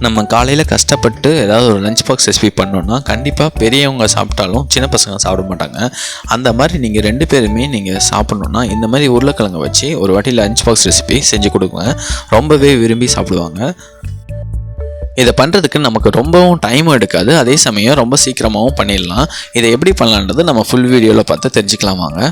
நம்ம காலையில் கஷ்டப்பட்டு ஏதாவது ஒரு லஞ்ச் பாக்ஸ் ரெசிபி பண்ணோன்னா கண்டிப்பாக பெரியவங்க சாப்பிட்டாலும் சின்ன பசங்க சாப்பிட மாட்டாங்க. அந்த மாதிரி நீங்கள் 2 பேருமே நீங்கள் சாப்பிட்ணுன்னா இந்த மாதிரி உருளைக்கிழங்கு வச்சு ஒரு வாட்டி லஞ்ச் பாக்ஸ் ரெசிபி செஞ்சு கொடுங்க. ரொம்பவே விரும்பி சாப்பிடுவாங்க. இதை பண்ணுறதுக்கு நமக்கு ரொம்பவும் டைம் எடுக்காது, அதே சமயம் ரொம்ப சீக்கிரமாகவும் பண்ணிடலாம். இதை எப்படி பண்ணலான்றது நம்ம ஃபுல் வீடியோவில் பார்த்து தெரிஞ்சுக்கலாம் வாங்க.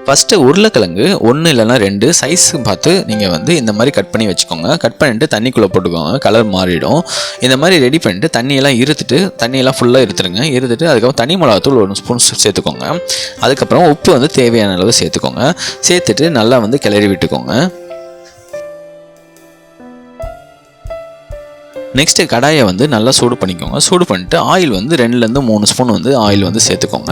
ஃபஸ்ட்டு உருளைக்கிழங்கு 1 இல்லைனா 2 சைஸ் பார்த்து நீங்கள் இந்த மாதிரி கட் பண்ணி வச்சுக்கோங்க. கட் பண்ணிவிட்டு தண்ணிக்குள்ளே போட்டுக்கோங்க, கலர் மாறிடும். இந்த மாதிரி ரெடி பண்ணிட்டு தண்ணியெல்லாம் தண்ணியெல்லாம் ஃபுல்லாக இருத்துருங்க. அதுக்கப்புறம் தனி மிளகாத்தூள் 1 ஸ்பூன் சேர்த்துக்கோங்க. அதுக்கப்புறம் உப்பு தேவையான அளவு சேர்த்துக்கோங்க. சேர்த்துட்டு நல்லா கிளறி விட்டுக்கோங்க. நெக்ஸ்ட்டு கடாயை நல்லா சூடு பண்ணிக்கோங்க. சூடு பண்ணிட்டு ஆயில் 2லேருந்து 3 ஸ்பூன் ஆயில் சேர்த்துக்கோங்க.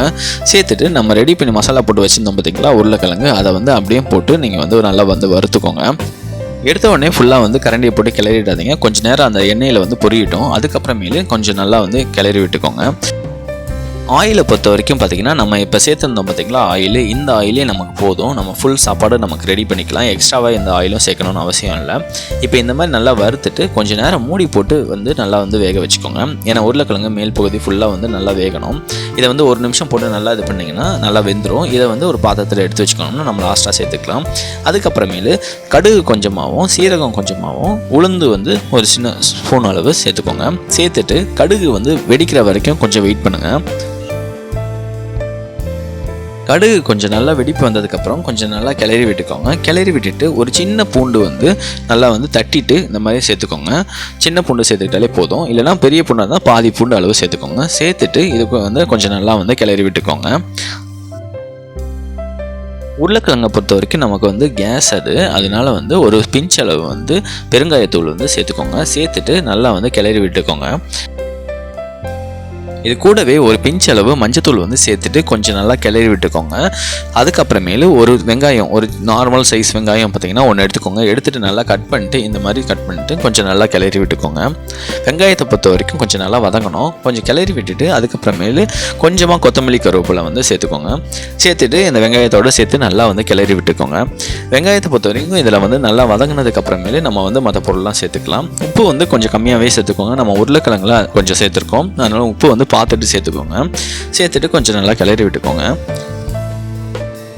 சேர்த்துட்டு நம்ம ரெடி பண்ணி மசாலா போட்டு வச்சுருந்தோம் பார்த்தீங்களா உருளைக்கிழங்கு, அதை அப்படியே போட்டு நீங்கள் நல்லா வறுத்துக்கோங்க. எடுத்த உடனே ஃபுல்லாக கரண்டியை போட்டு கிளறிடாதீங்க. கொஞ்சம் நேரம் அந்த எண்ணெயில் பொரியட்டும். அதுக்கப்புறமேலு கொஞ்சம் நல்லா கிளறி விட்டுக்கோங்க. ஆயிலை பொறுத்த வரைக்கும் பார்த்திங்கன்னா நம்ம இப்போ சேர்த்துருந்தோம் பார்த்திங்களா ஆயில், இந்த ஆயிலே நமக்கு போதும். நம்ம ஃபுல் சாப்பாடு நமக்கு ரெடி பண்ணிக்கலாம். எக்ஸ்ட்ராவாக இந்த ஆயிலும் சேர்க்கணும்னு அவசியம் இல்லை. இப்போ இந்த மாதிரி நல்லா வறுத்துட்டு கொஞ்சம் நேரம் மூடி போட்டு நல்லா வேக வச்சுக்கோங்க. ஏன்னா உருளைக்கிழங்கு மேல் பகுதி ஃபுல்லாக நல்லா வேகணும். இதை 1 நிமிஷம் போட்டு நல்லா இது பண்ணிங்கன்னா நல்லா வெந்துடும். இதை ஒரு பாத்திரத்தில் எடுத்து வச்சுக்கணும்னு நம்ம லாஸ்ட்டாக சேர்த்துக்கலாம். அதுக்கப்புறமேலு கடுகு கொஞ்சமாகவும் சீரகம் கொஞ்சமாகவும் உளுந்து ஒரு சின்ன ஸ்பூன் அளவு சேர்த்துக்கோங்க. சேர்த்துட்டு கடுகு வெடிக்கிற வரைக்கும் கொஞ்சம் வெயிட் பண்ணுங்கள். கடுகு கொஞ்சம் நல்லா வெடிப்பு வந்ததுக்கப்புறம் கொஞ்சம் நல்லா கிளறி விட்டுக்கோங்க. கிளறி விட்டுட்டு ஒரு சின்ன பூண்டு நல்லா தட்டிட்டு இந்த மாதிரி சேர்த்துக்கோங்க. சின்ன பூண்டு சேர்த்துக்கிட்டாலே போதும், இல்லைனா பெரிய பூண்டாக இருந்தால் பாதி பூண்டு அளவு சேர்த்துக்கோங்க. சேர்த்துட்டு இதுக்கு கொஞ்சம் நல்லா கிளறி விட்டுக்கோங்க. உருளைக்கிழங்கை பொறுத்த வரைக்கும் நமக்கு கேஸ் அதனால ஒரு பிஞ்ச் அளவு பெருங்காயத்தூள் சேர்த்துக்கோங்க. சேர்த்துட்டு நல்லா கிளறி விட்டுக்கோங்க. இது கூடவே ஒரு பிஞ்ச் அளவு மஞ்சத்தூள் சேர்த்துட்டு கொஞ்சம் நல்லா கிளறி விட்டுக்கோங்க. அதுக்கப்புறமேலு ஒரு வெங்காயம், ஒரு நார்மல் சைஸ் வெங்காயம் பார்த்தீங்கன்னா 1 எடுத்துக்கோங்க. எடுத்துகிட்டு நல்லா கட் பண்ணிட்டு இந்த மாதிரி கட் பண்ணிட்டு கொஞ்சம் நல்லா கிளறி விட்டுக்கோங்க. வெங்காயத்தை பொறுத்த வரைக்கும் கொஞ்சம் நல்லா வதங்கணும். கொஞ்சம் கிளறி விட்டுட்டு அதுக்கப்புறமேலு கொஞ்சமாக கொத்தமல்லி கருவேப்பிலை சேர்த்துக்கோங்க. சேர்த்துட்டு இந்த வெங்காயத்தோடு சேர்த்து நல்லா கிளறி விட்டுக்கோங்க. வெங்காயத்தை பொறுத்த வரைக்கும் இதில் நல்லா வதங்கினதுக்கப்புறமேலு நம்ம மற்ற பொருள்லாம் சேர்த்துக்கலாம். உப்பு கொஞ்சம் கம்மியாகவே சேர்த்துக்கோங்க. நம்ம உருளைக்கிழங்குல கொஞ்சம் சேர்த்துருக்கோம், அதனால் உப்பு பார்த்துட்டு சேர்த்துக்கோங்க. சேர்த்துட்டு கொஞ்சம் நல்லா கிளறி விட்டுக்கோங்க.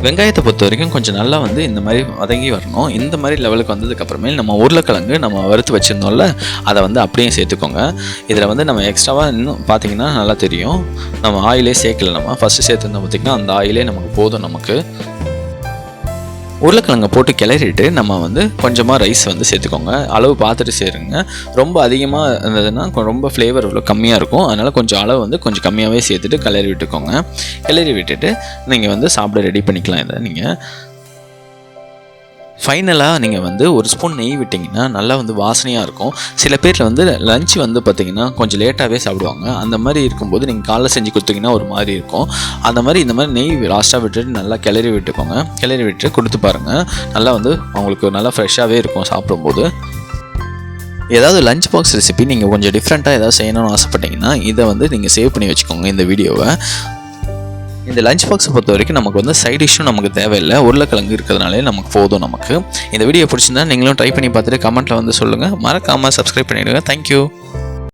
வெங்காயத்தை பொறுத்த வரைக்கும் கொஞ்சம் நல்லா இந்த மாதிரி வதங்கி வரணும். இந்த மாதிரி லெவலுக்கு வந்ததுக்கப்புறமே நம்ம உருளைக்கிழங்கு நம்ம வறுத்து வச்சுருந்தோம்ல அதை அப்படியே சேர்த்துக்கோங்க. இதில் நம்ம எக்ஸ்ட்ராவாக இன்னும் பார்த்தீங்கன்னா நல்லா தெரியும், நம்ம ஆயிலே சேர்க்கல. நம்ம ஃபஸ்ட்டு சேர்த்துருந்தோம் பார்த்திங்கன்னா அந்த ஆயிலே நமக்கு போதும். நமக்கு உருளைக்கிழங்கை போட்டு கிளறிட்டு நம்ம கொஞ்சமாக ரைஸ் சேர்த்துக்கோங்க. அளவு பார்த்துட்டு சேருங்க. ரொம்ப அதிகமாக இருந்ததுன்னா ரொம்ப ஃப்ளேவர் கம்மியாக இருக்கும். அதனால் கொஞ்சம் அளவு கொஞ்சம் கம்மியாகவே சேர்த்துட்டு கிளறி விட்டுக்கோங்க. கிளறி விட்டுட்டு நீங்கள் சாப்பிட ரெடி பண்ணிக்கலாம். இதை நீங்கள் ஃபைனலாக நீங்கள் 1 ஸ்பூன் நெய் விட்டிங்கன்னா நல்லா வாசனையாக இருக்கும். சில பேரில் லஞ்ச் பார்த்திங்கன்னா கொஞ்சம் லேட்டாகவே சாப்பிடுவாங்க. அந்த மாதிரி இருக்கும்போது நீங்கள் காலைல செஞ்சு கொடுத்தீங்கன்னா ஒரு மாதிரி இருக்கும். அந்த மாதிரி இந்த மாதிரி நெய் லாஸ்ட்டாக விட்டுட்டு நல்லா கிளறி விட்டுக்கோங்க. கிளறி விட்டு கொடுத்து பாருங்கள். நல்லா அவங்களுக்கு நல்லா ஃப்ரெஷ்ஷாகவே இருக்கும் சாப்பிடும்போது. ஏதாவது லஞ்ச் பாக்ஸ் ரெசிபி நீங்கள் கொஞ்சம் டிஃப்ரெண்ட்டாக ஏதாவது செய்யணும்னு ஆசைப்பட்டீங்கன்னா இதை நீங்கள் சேவ் பண்ணி வச்சுக்கோங்க இந்த வீடியோவை. இந்த லஞ்ச் பாக்ஸை பொறுத்த வரைக்கும் நமக்கு சைட் டிஷ்ஷும் நமக்கு தேவையில்லை, உருளைக்கிழங்கு இருக்கிறதுனாலே நமக்கு போதும். நமக்கு இந்த வீடியோ பிடிச்சிருந்தா நீங்களும் ட்ரை பண்ணி பார்த்துட்டு கமெண்ட்டில் சொல்லுங்கள். மறக்காமல் சப்ஸ்கிரைப் பண்ணிவிடுங்க. தேங்க்யூ.